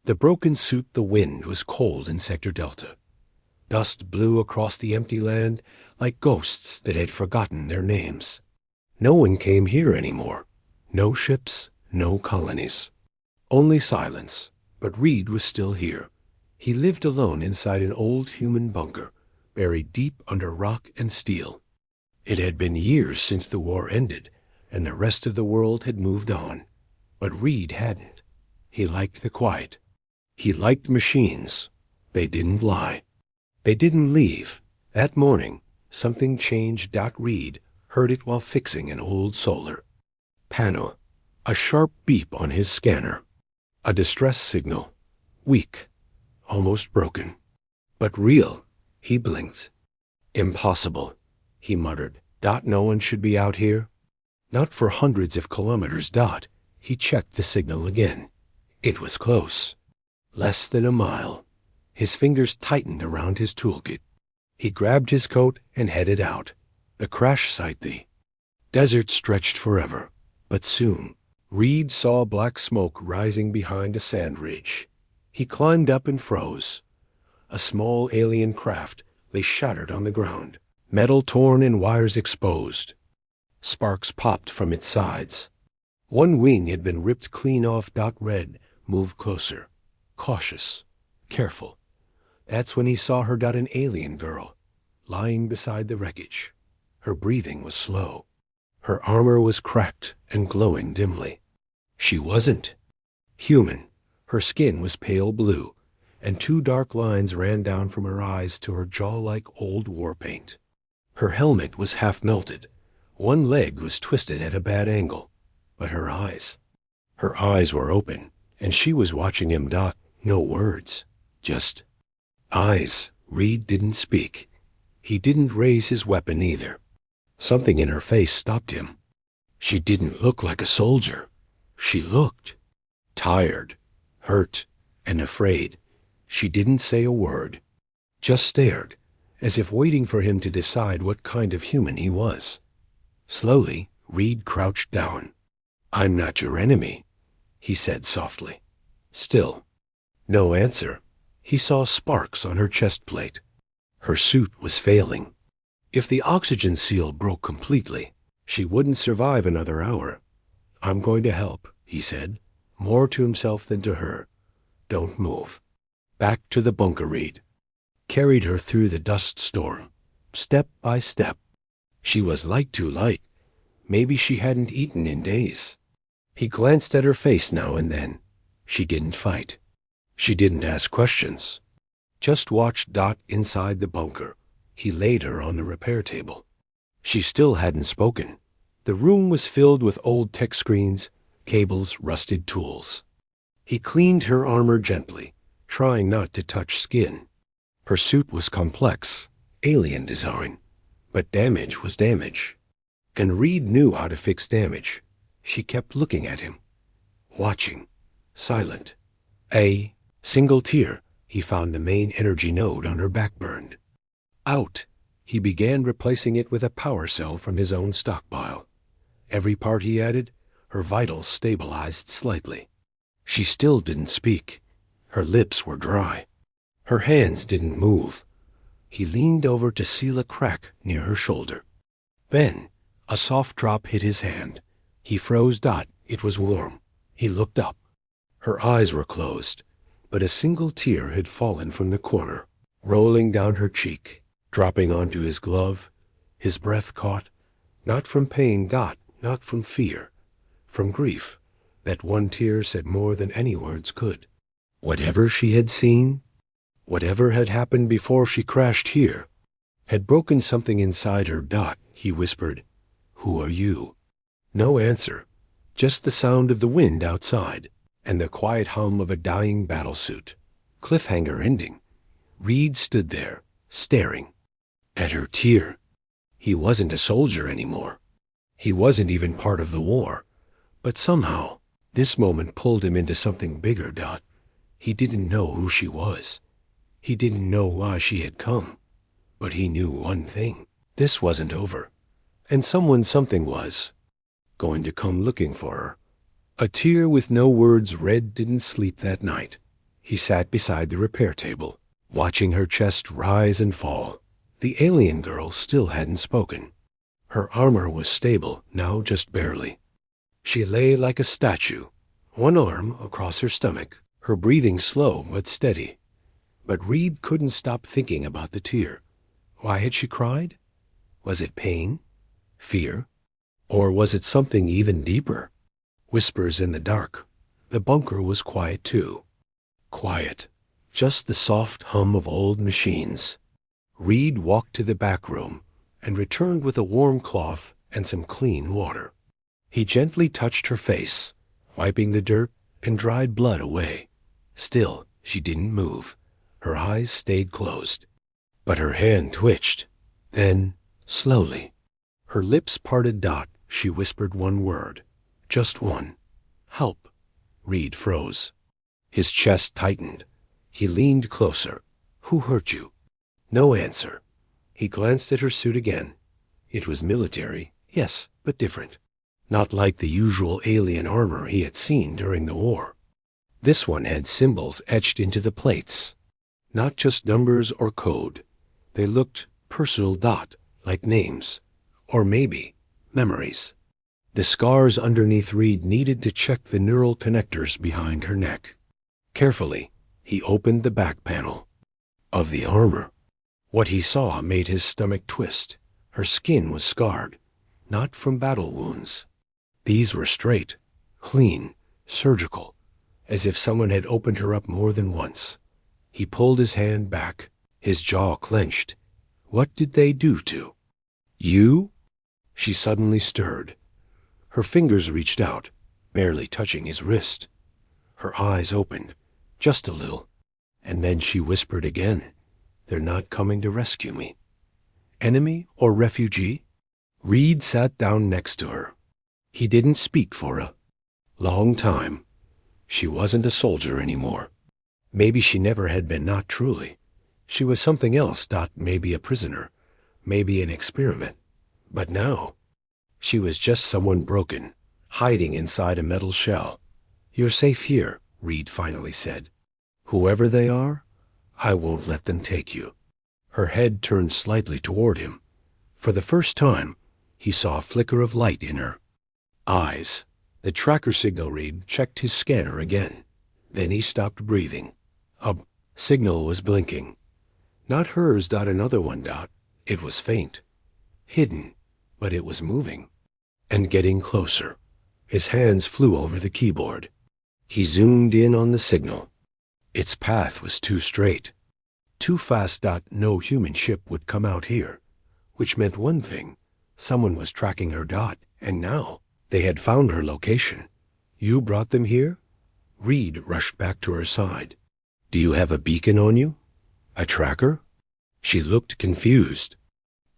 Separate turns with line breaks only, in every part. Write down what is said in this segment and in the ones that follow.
The broken suit, the wind was cold in Sector Delta. Dust blew across the empty land like ghosts that had forgotten their names. No one came here anymore. No ships, no colonies. Only silence. But Reed was still here. He lived alone inside an old human bunker, buried deep under rock and steel. It had been years since the war ended, and the rest of the world had moved on. But Reed hadn't. He liked the quiet. He liked machines. They didn't lie. They didn't leave. That morning, something changed. Reed heard it while fixing an old solar panel. A sharp beep on his scanner. A distress signal. Weak. Almost broken. But real. He blinked. Impossible, he muttered. No one should be out here. Not for hundreds of kilometers. He checked the signal again. It was close. Less than a mile. His fingers tightened around his toolkit. He grabbed his coat and headed out. The crash site, the desert stretched forever. But soon, Reed saw black smoke rising behind a sand ridge. He climbed up and froze. A small alien craft lay shattered on the ground, metal torn and wires exposed. Sparks popped from its sides. One wing had been ripped clean off. Red moved closer, cautious, careful. That's when he saw her. An alien girl, lying beside the wreckage. Her breathing was slow. Her armor was cracked and glowing dimly. She wasn't human. Her skin was pale blue, and two dark lines ran down from her eyes to her jaw like old war paint. Her helmet was half melted. One leg was twisted at a bad angle. But her eyes were open, and she was watching him. No words, just eyes. Reed didn't speak. He didn't raise his weapon either. Something in her face stopped him. She didn't look like a soldier. She looked tired, hurt, and afraid. She didn't say a word, just stared, as if waiting for him to decide what kind of human he was. Slowly, Reed crouched down. "I'm not your enemy," he said softly. Still, no answer. He saw sparks on her chest plate. Her suit was failing. If the oxygen seal broke completely, she wouldn't survive another hour. "I'm going to help," he said, more to himself than to her. "Don't move." Back to the bunker. Reed carried her through the dust storm, step by step. She was too light. Maybe she hadn't eaten in days. He glanced at her face now and then. She didn't fight. She didn't ask questions. Just watched. Inside the bunker, he laid her on the repair table. She still hadn't spoken. The room was filled with old tech screens, cables, rusted tools. He cleaned her armor gently, trying not to touch skin. Her suit was complex, alien design, but damage was damage. And Reed knew how to fix damage. She kept looking at him, watching, silent. A single tear. He found the main energy node on her back burned. Out. He began replacing it with a power cell from his own stockpile. Every part he added, her vitals stabilized slightly. She still didn't speak. Her lips were dry. Her hands didn't move. He leaned over to seal a crack near her shoulder. Then, a soft drop hit his hand. He froze. It was warm. He looked up. Her eyes were closed, but a single tear had fallen from the corner, rolling down her cheek, dropping onto his glove. His breath caught, not from pain. Not from fear, from grief. That one tear said more than any words could. Whatever she had seen, whatever had happened before she crashed here, had broken something inside her. He whispered, "Who are you?" No answer, just the sound of the wind outside, and the quiet hum of a dying battlesuit. Cliffhanger ending. Reed stood there, staring at her tear. He wasn't a soldier anymore. He wasn't even part of the war. But somehow, this moment pulled him into something bigger. He didn't know who she was. He didn't know why she had come. But he knew one thing. This wasn't over. And something was going to come looking for her. A tear with no words. Red didn't sleep that night. He sat beside the repair table, watching her chest rise and fall. The alien girl still hadn't spoken. Her armor was stable, now just barely. She lay like a statue, one arm across her stomach, her breathing slow but steady. But Reed couldn't stop thinking about the tear. Why had she cried? Was it pain? Fear? Or was it something even deeper? Whispers in the dark. The bunker was quiet too. Quiet. Just the soft hum of old machines. Reed walked to the back room and returned with a warm cloth and some clean water. He gently touched her face, wiping the dirt and dried blood away. Still, she didn't move. Her eyes stayed closed. But her hand twitched. Then, slowly, her lips parted. She whispered one word. Just one. Help. Reed froze. His chest tightened. He leaned closer. Who hurt you? No answer. He glanced at her suit again. It was military, yes, but different. Not like the usual alien armor he had seen during the war. This one had symbols etched into the plates. Not just numbers or code. They looked personal. Like names. Or maybe memories. The scars underneath Reed needed to check the neural connectors behind her neck. Carefully, he opened the back panel. Of the armor. What he saw made his stomach twist. Her skin was scarred, not from battle wounds. These were straight, clean, surgical, as if someone had opened her up more than once. He pulled his hand back, his jaw clenched. What did they do to? You? She suddenly stirred. Her fingers reached out, barely touching his wrist. Her eyes opened, just a little, and then she whispered again, "They're not coming to rescue me." Enemy or refugee? Reed sat down next to her. He didn't speak for a long time. She wasn't a soldier anymore. Maybe she never had been, not truly. She was something else. Maybe a prisoner, maybe an experiment. But now, she was just someone broken, hiding inside a metal shell. "You're safe here," Reed finally said. "Whoever they are, I won't let them take you." Her head turned slightly toward him. For the first time, he saw a flicker of light in her eyes. The tracker signal. Reed checked his scanner again. Then he stopped breathing. A signal was blinking. Not hers. Another one. It was faint. Hidden. But it was moving. And getting closer. His hands flew over the keyboard. He zoomed in on the signal. Its path was too straight. Too fast. No human ship would come out here. Which meant one thing. Someone was tracking her. And now they had found her location. "You brought them here?" Reed rushed back to her side. "Do you have a beacon on you? A tracker?" She looked confused.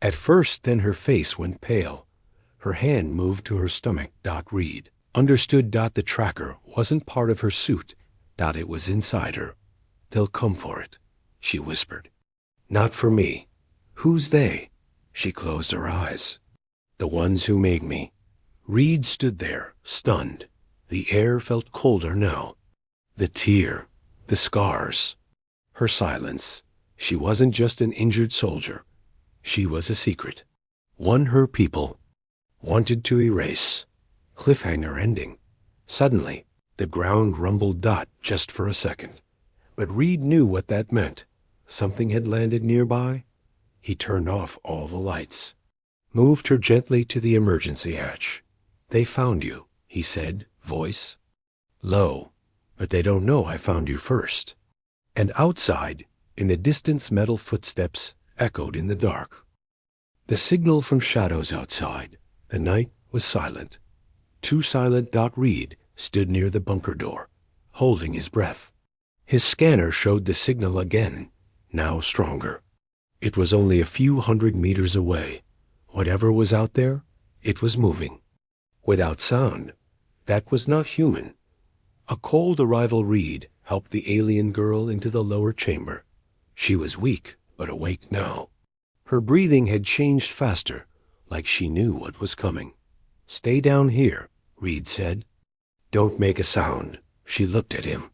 At first, then her face went pale. Her hand moved to her stomach. Reed understood. The tracker wasn't part of her suit. It was inside her. "They'll come for it," she whispered. "Not for me." "Who's they?" She closed her eyes. "The ones who made me." Reed stood there, stunned. The air felt colder now. The tear, the scars, her silence. She wasn't just an injured soldier. She was a secret. One her people wanted to erase. Cliffhanger ending. Suddenly, the ground rumbled. Just for a second. But Reed knew what that meant. Something had landed nearby. He turned off all the lights. Moved her gently to the emergency hatch. "They found you," he said, voice low. "But they don't know I found you first." And outside, in the distance, metal footsteps echoed in the dark. The signal from shadows outside. The night was silent. Too silent. Reed stood near the bunker door, holding his breath. His scanner showed the signal again, now stronger. It was only a few 100 meters away. Whatever was out there, it was moving. Without sound. That was not human. A cold arrival. Reed helped the alien girl into the lower chamber. She was weak, but awake now. Her breathing had changed faster, like she knew what was coming. "Stay down here," Reed said. "Don't make a sound." She looked at him.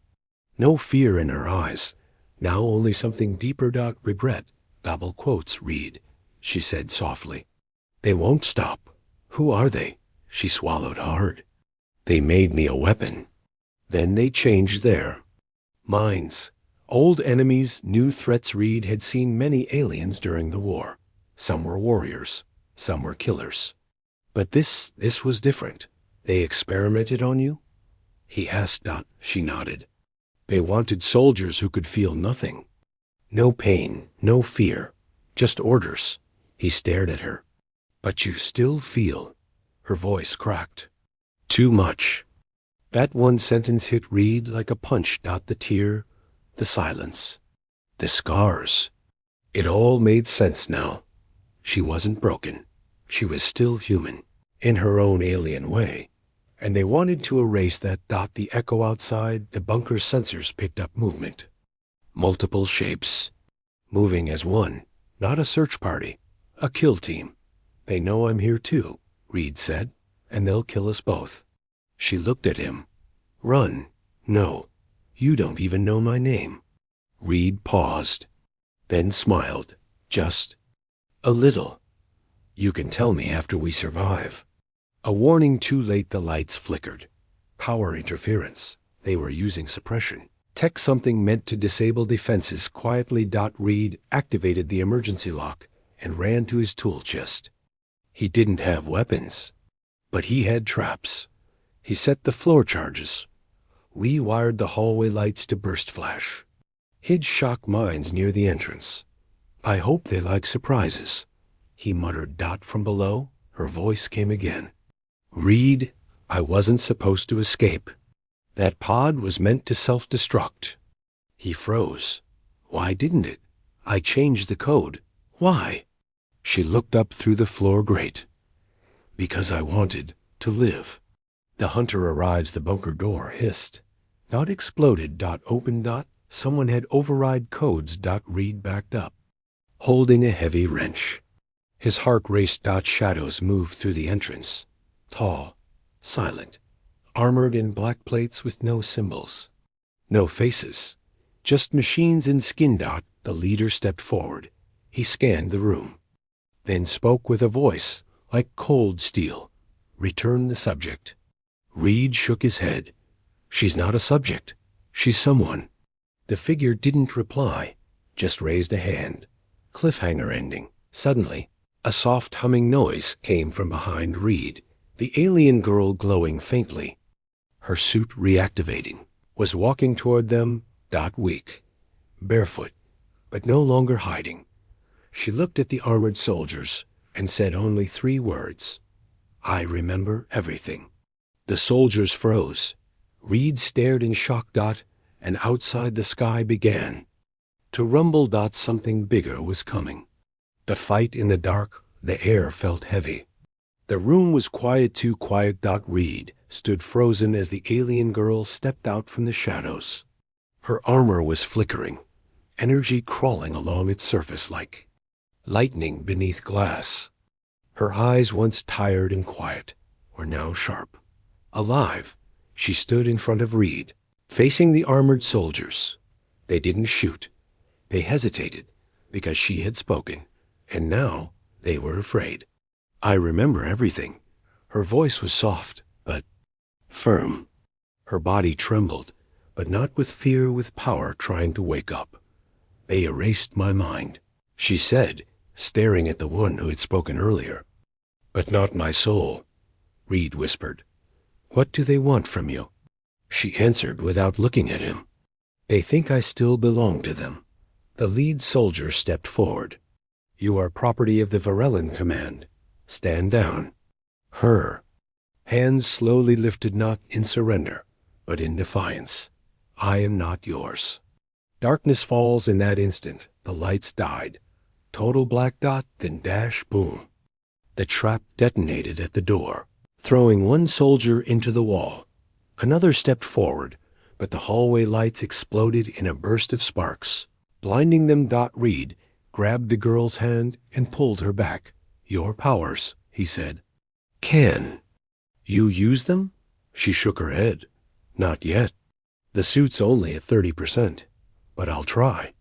No fear in her eyes. Now only something deeper. Regret. Double quotes, Reed, she said softly. They won't stop. Who are they? She swallowed hard. They made me a weapon. Then they changed their minds. Old enemies, new threats. Reed had seen many aliens during the war. Some were warriors. Some were killers. But this was different. They experimented on you? He asked. She nodded. They wanted soldiers who could feel nothing. No pain, no fear, just orders. He stared at her. But you still feel. Her voice cracked. Too much. That one sentence hit Reed like a punch. The tear, the silence, the scars. It all made sense now. She wasn't broken. She was still human, in her own alien way. And they wanted to erase that. The echo outside the bunker's sensors picked up movement. Multiple shapes. Moving as one. Not a search party. A kill team. They know I'm here too, Reed said, and they'll kill us both. She looked at him. Run. No. You don't even know my name. Reed paused, then smiled. Just a little. You can tell me after we survive. A warning too late. The lights flickered. Power interference. They were using suppression. Tech something meant to disable defenses. Quietly. Reed activated the emergency lock and ran to his tool chest. He didn't have weapons, but he had traps. He set the floor charges, rewired the hallway lights to burst flash, hid shock mines near the entrance. I hope they like surprises, he muttered. From below, her voice came again. Reed, I wasn't supposed to escape. That pod was meant to self-destruct. He froze. Why didn't it? I changed the code. Why? She looked up through the floor grate. Because I wanted to live. The hunter arrives. The bunker door hissed. Not exploded. Open. Someone had override codes. Reed backed up, holding a heavy wrench. His heart raced. Shadows moved through the entrance. Tall, silent, armored in black plates with no symbols. No faces. Just machines in skin. The leader stepped forward. He scanned the room, then spoke with a voice like cold steel. Return the subject. Reed shook his head. She's not a subject. She's someone. The figure didn't reply, just raised a hand. Cliffhanger ending. Suddenly, a soft humming noise came from behind Reed. The alien girl, glowing faintly, her suit reactivating, was walking toward them. Weak, barefoot, but no longer hiding. She looked at the armored soldiers and said only 3 words. I remember everything. The soldiers froze. Reed stared in shock. And outside the sky began to rumble. Something bigger was coming. The fight in the dark. The air felt heavy. The room was quiet, too quiet. Reed stood frozen as the alien girl stepped out from the shadows. Her armor was flickering, energy crawling along its surface like lightning beneath glass. Her eyes, once tired and quiet, were now sharp. Alive, she stood in front of Reed, facing the armored soldiers. They didn't shoot. They hesitated because she had spoken, and now they were afraid. I remember everything. Her voice was soft, but firm. Her body trembled, but not with fear, with power trying to wake up. They erased my mind, she said, staring at the one who had spoken earlier. But not my soul, Reed whispered. What do they want from you? She answered without looking at him. They think I still belong to them. The lead soldier stepped forward. You are property of the Varellan Command. Stand down. Her hands slowly lifted, not in surrender, but in defiance. I am not yours. Darkness falls in that instant. The lights died. Total black. Then dash, boom. The trap detonated at the door, throwing one soldier into the wall. Another stepped forward, but the hallway lights exploded in a burst of sparks, blinding them. Reed grabbed the girl's hand and pulled her back. Your powers, he said. Can you use them? She shook her head. Not yet. The suit's only at 30%, but I'll try.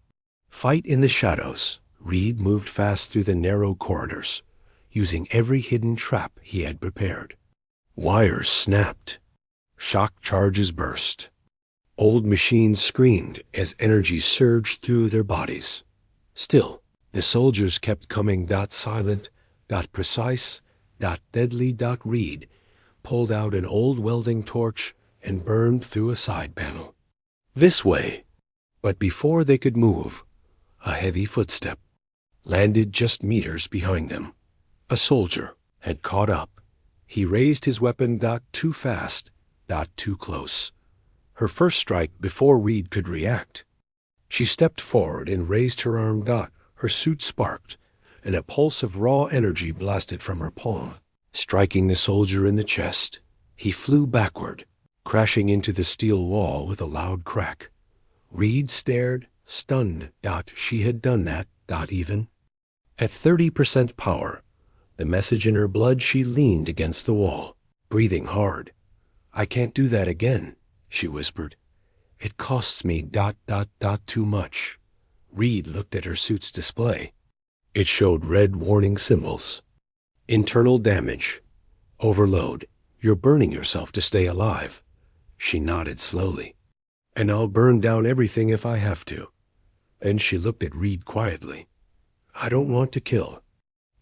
Fight in the shadows. Reed moved fast through the narrow corridors, using every hidden trap he had prepared. Wires snapped. Shock charges burst. Old machines screamed as energy surged through their bodies. Still, the soldiers kept coming. Silent, precise, deadly. Reed pulled out an old welding torch and burned through a side panel. This way. But before they could move, a heavy footstep landed just meters behind them. A soldier had caught up. He raised his weapon. Too fast, too close. Her first strike before Reed could react. She stepped forward and raised her arm. Her suit sparked, and a pulse of raw energy blasted from her palm, striking the soldier in the chest. He flew backward, crashing into the steel wall with a loud crack. Reed stared, stunned. She had done that. Even at 30% power, the message in her blood, she leaned against the wall, breathing hard. I can't do that again, she whispered. It costs me. Too much. Reed looked at her suit's display. It showed red warning symbols. Internal damage. Overload. You're burning yourself to stay alive. She nodded slowly. And I'll burn down everything if I have to. Then she looked at Reed quietly. I don't want to kill.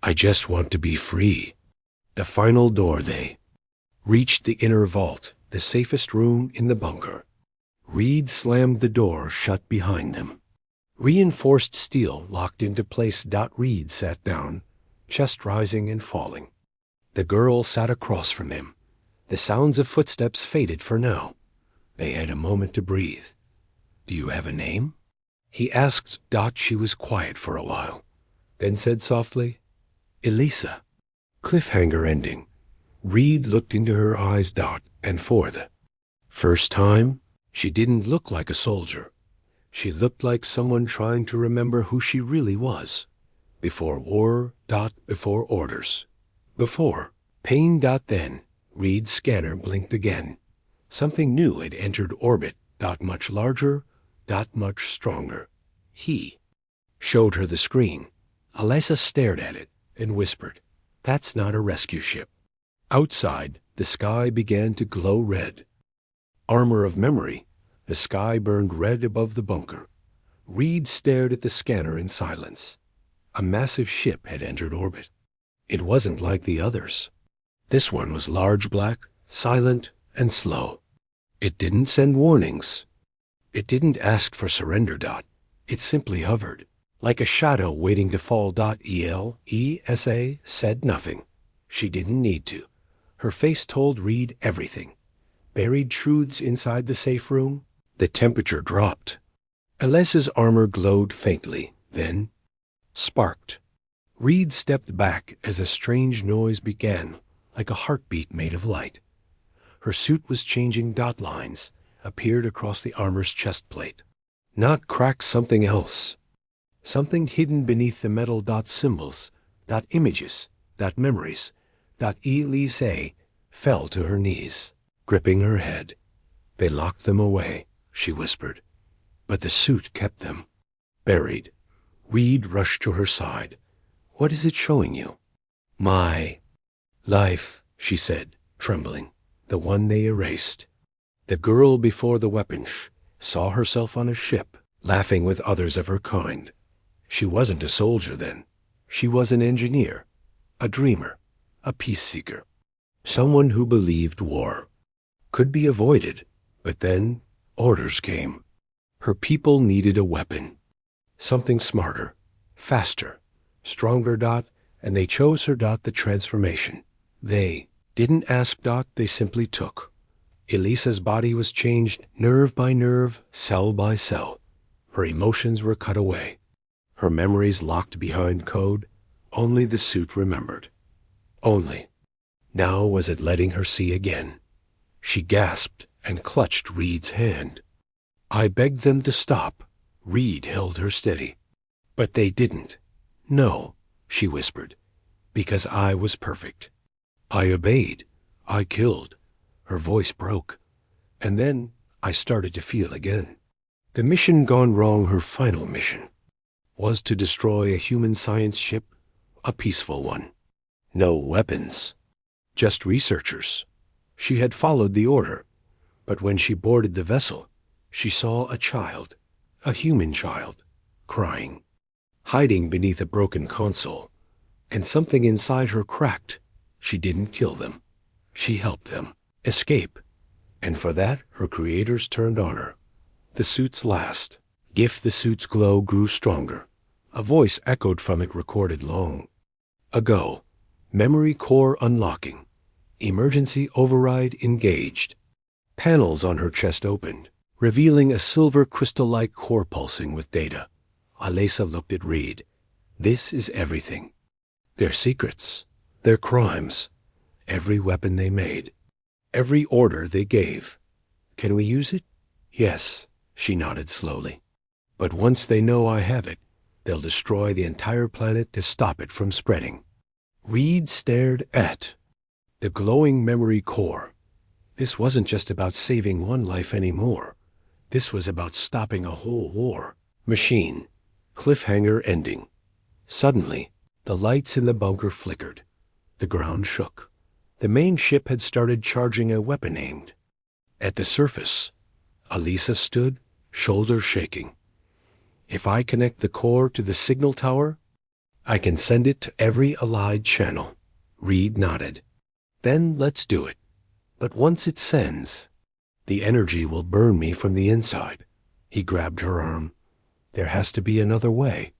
I just want to be free. The final door. They reached the inner vault, the safest room in the bunker. Reed slammed the door shut behind them. Reinforced steel locked into place. Reed sat down, chest rising and falling. The girl sat across from him. The sounds of footsteps faded for now. They had a moment to breathe. Do you have a name? He asked. She was quiet for a while, then said softly, Elisa. Cliffhanger ending. Reed looked into her eyes. And for the first time, she didn't look like a soldier. She looked like someone trying to remember who she really was. Before war. Before orders. Before pain. Then Reed's scanner blinked again. Something new had entered orbit. Much larger. Much stronger. He showed her the screen. Elisa stared at it and whispered, That's not a rescue ship. Outside, the sky began to glow red. Armor of memory. The sky burned red above the bunker. Reed stared at the scanner in silence. A massive ship had entered orbit. It wasn't like the others. This one was large, black, silent, and slow. It didn't send warnings. It didn't ask for surrender. It simply hovered, like a shadow waiting to fall. Elisa said nothing. She didn't need to. Her face told Reed everything. Buried truths inside the safe room. The temperature dropped. Elisa's armor glowed faintly, then sparked. Reed stepped back as a strange noise began, like a heartbeat made of light. Her suit was changing. Lines appeared across the armor's chest plate. Not cracks, something else. Something hidden beneath the metal. Symbols. Images. Memories. Elisa fell to her knees, gripping her head. They locked them away, she whispered. But the suit kept them. Buried. Reed rushed to her side. What is it showing you? My life, she said, trembling. The one they erased. The girl before the weapons saw herself on a ship, laughing with others of her kind. She wasn't a soldier then. She was an engineer, a dreamer, a peace seeker. Someone who believed war could be avoided, but then orders came. Her people needed a weapon. Something smarter, faster, stronger. And they chose her. The transformation. They didn't ask. They simply took. Elisa's body was changed nerve by nerve, cell by cell. Her emotions were cut away. Her memories locked behind code. Only the suit remembered. Only. Now was it letting her see again? She gasped and clutched Reed's hand. I begged them to stop. Reed held her steady. But they didn't. No, she whispered, because I was perfect. I obeyed. I killed. Her voice broke. And then I started to feel again. The mission gone wrong, her final mission, was to destroy a human science ship, a peaceful one. No weapons, just researchers. She had followed the order, but when she boarded the vessel, she saw a child, a human child, crying, hiding beneath a broken console, and something inside her cracked. She didn't kill them. She helped them escape, and for that her creators turned on her. The suit's last. If the suit's glow grew stronger. A voice echoed from it, recorded long ago. Memory core unlocking. Emergency override engaged. Panels on her chest opened, revealing a silver crystal-like core pulsing with data. Alesa looked at Reed. This is everything. Their secrets, their crimes, every weapon they made, every order they gave. Can we use it? Yes, she nodded slowly. But once they know I have it, they'll destroy the entire planet to stop it from spreading. Reed stared at the glowing memory core. This wasn't just about saving one life anymore. This was about stopping a whole war. Machine. Cliffhanger ending. Suddenly, the lights in the bunker flickered. The ground shook. The main ship had started charging a weapon aimed at the surface. Alisa stood, shoulders shaking. If I connect the core to the signal tower, I can send it to every allied channel. Reed nodded. Then let's do it. But once it sends, the energy will burn me from the inside. He grabbed her arm. There has to be another way.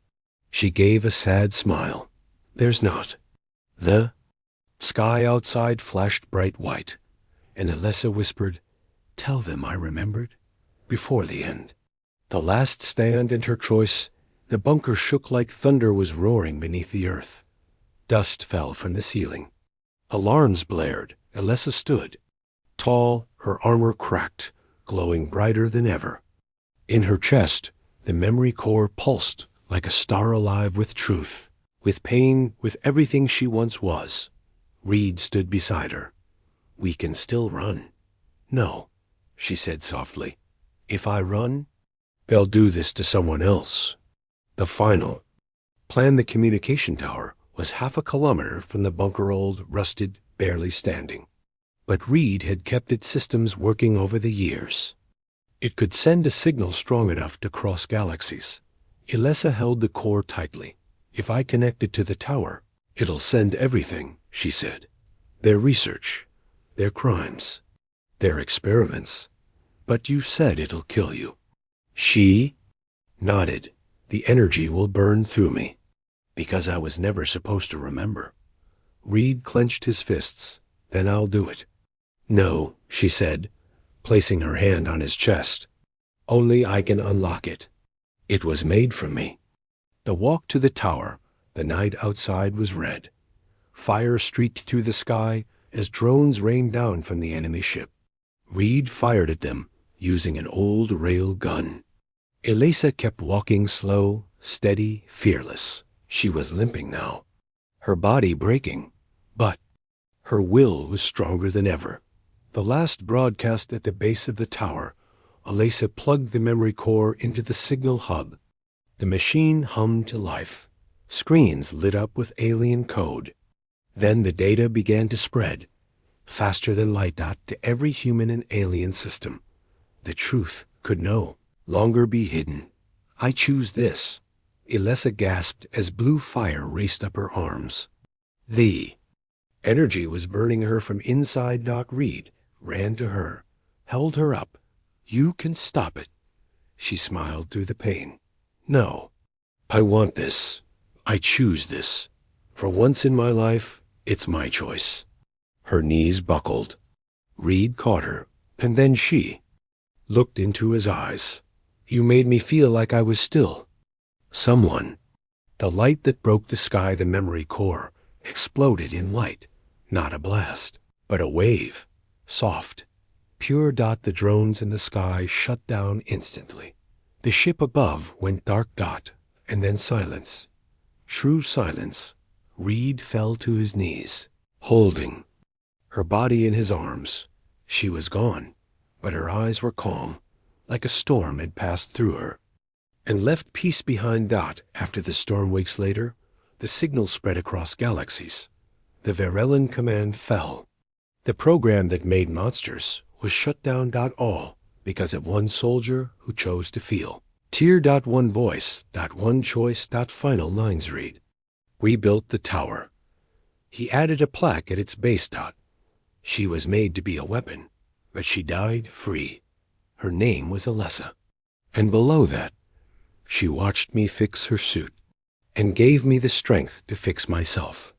She gave a sad smile. There's not. The sky outside flashed bright white, and Alessa whispered, "Tell them I remembered." Before the end. The last stand and her choice. The bunker shook like thunder was roaring beneath the earth. Dust fell from the ceiling. Alarms blared. Alessa stood. Tall, her armor cracked, glowing brighter than ever. In her chest, the memory core pulsed like a star alive with truth, with pain, with everything she once was. Reed stood beside her. We can still run. No, she said softly. If I run, they'll do this to someone else. The final plan, the communication tower, was 1/2 kilometer from the bunker, old, rusted, barely standing. But Reed had kept its systems working over the years. It could send a signal strong enough to cross galaxies. Alessa held the core tightly. If I connect it to the tower, it'll send everything, she said. Their research, their crimes, their experiments. But you said it'll kill you. She nodded. The energy will burn through me. Because I was never supposed to remember. Reed clenched his fists. Then I'll do it. No, she said, placing her hand on his chest. Only I can unlock it. It was made for me. The walk to the tower. The night outside was red. Fire streaked through the sky as drones rained down from the enemy ship. Reed fired at them, using an old rail gun. Alessa kept walking slow, steady, fearless. She was limping now, her body breaking, but her will was stronger than ever. The last broadcast at the base of the tower, Alessa plugged the memory core into the signal hub. The machine hummed to life. Screens lit up with alien code. Then the data began to spread, faster than light dot, to every human and alien system. The truth could no longer be hidden. I choose this. Alessa gasped as blue fire raced up her arms. The energy was burning her from inside. Doc Reed ran to her, held her up. You can stop it. She smiled through the pain. No, I want this. I choose this. For once in my life, it's my choice. Her knees buckled. Reed caught her, and then she looked into his eyes. You made me feel like I was still someone. The light that broke the sky, the memory core, exploded in light. Not a blast, but a wave. Soft, pure. The drones in the sky shut down instantly. The ship above went dark. And then silence. True silence. Reed fell to his knees, holding her body in his arms. She was gone, but her eyes were calm, like a storm had passed through her. And left peace behind. After the storm weeks later, the signal spread across galaxies. The Varellan command fell. The program that made monsters was shut down. All because of one soldier who chose to feel. Tear. One voice. One choice. Final lines read. We built the tower. He added a plaque at its base. She was made to be a weapon, but she died free. Her name was Alessa. And below that, she watched me fix her suit and gave me the strength to fix myself.